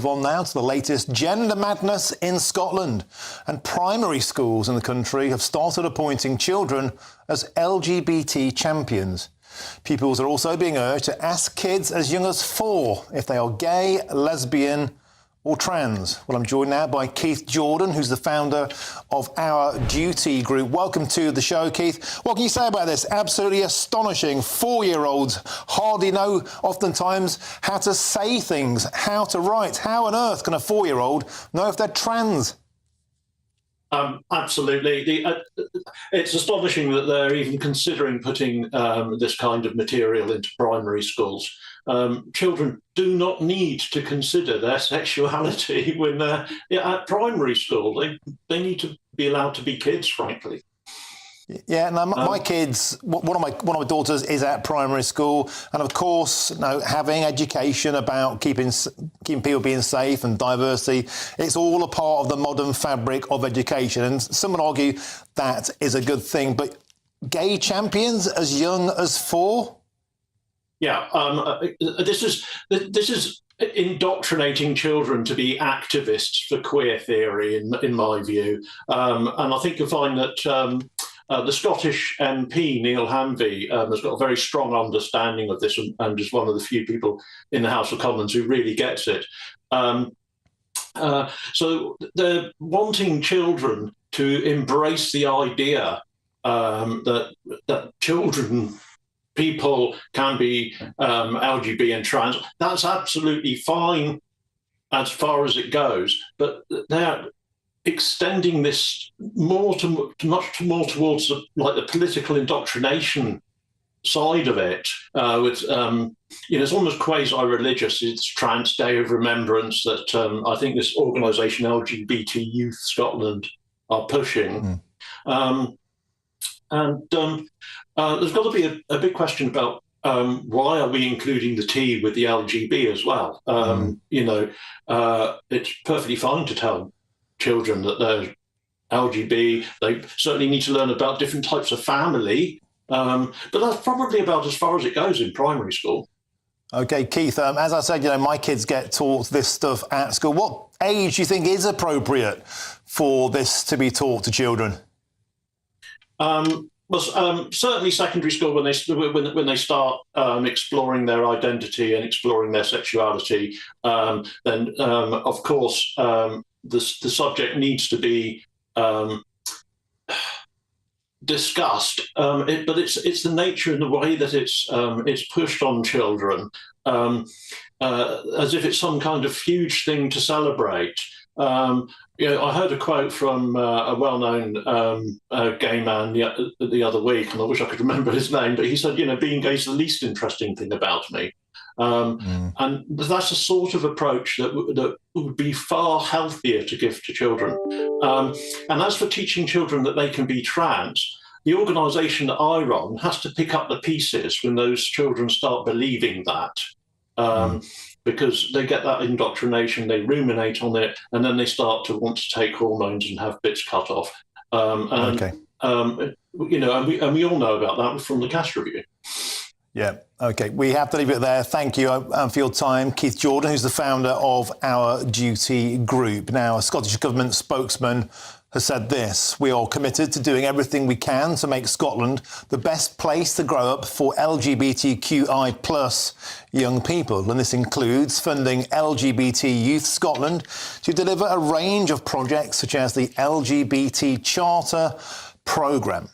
move on now to the latest gender madness in Scotland. And primary schools in the country have started appointing children as LGBT champions. Pupils are also being urged to ask kids as young as 4 if they are gay, lesbian or trans. Well, I'm joined now by Keith Jordan, who's the founder of Our Duty Group. Welcome to the show, Keith. What can you say about this? Absolutely astonishing. 4-year-olds hardly know, oftentimes, how to say things, how to write. How on earth can a 4-year-old know if they're trans? Absolutely. It's astonishing that they're even considering putting this kind of material into primary schools. Children do not need to consider their sexuality when they're at primary school. They need to be allowed to be kids, frankly. Yeah, no, my kids, one of my daughters is at primary school, and of course, having education about keeping people being safe and diversity, it's all a part of the modern fabric of education. And some would argue that is a good thing. But gay champions as young as 4? Yeah, this is indoctrinating children to be activists for queer theory, in my view. And I think you'll find that the Scottish MP, Neil Hanvey, has got a very strong understanding of this and is one of the few people in the House of Commons who really gets it. So they're wanting children to embrace the idea that people can be LGBT and trans. That's absolutely fine as far as it goes, but they're extending this much more towards the political indoctrination side of it. It's almost quasi-religious. It's Trans Day of Remembrance that I think this organisation LGBT Youth Scotland are pushing. There's got to be a big question about why are we including the T with the LGB as well? It's perfectly fine to tell children that they're LGB. They certainly need to learn about different types of family, but that's probably about as far as it goes in primary school. OK, Keith, as I said, my kids get taught this stuff at school. What age do you think is appropriate for this to be taught to children? Well, certainly secondary school, when they start exploring their identity and exploring their sexuality, then of course the subject needs to be discussed. But it's the nature and the way that it's pushed on children, as if it's some kind of huge thing to celebrate. I heard a quote from a well-known gay man the other week, and I wish I could remember his name, but he said, being gay is the least interesting thing about me. And that's a sort of approach that would be far healthier to give to children. And as for teaching children that they can be trans, the organisation that I run has to pick up the pieces when those children start believing that. Because they get that indoctrination, they ruminate on it, and then they start to want to take hormones and have bits cut off. And we all know about that from the Cash Review. Yeah, OK. We have to leave it there. Thank you for your time. Keith Jordan, who's the founder of Our Duty Group. Now, a Scottish Government spokesman has said this: we are committed to doing everything we can to make Scotland the best place to grow up for LGBTQI plus young people. And this includes funding LGBT Youth Scotland to deliver a range of projects such as the LGBT Charter programme.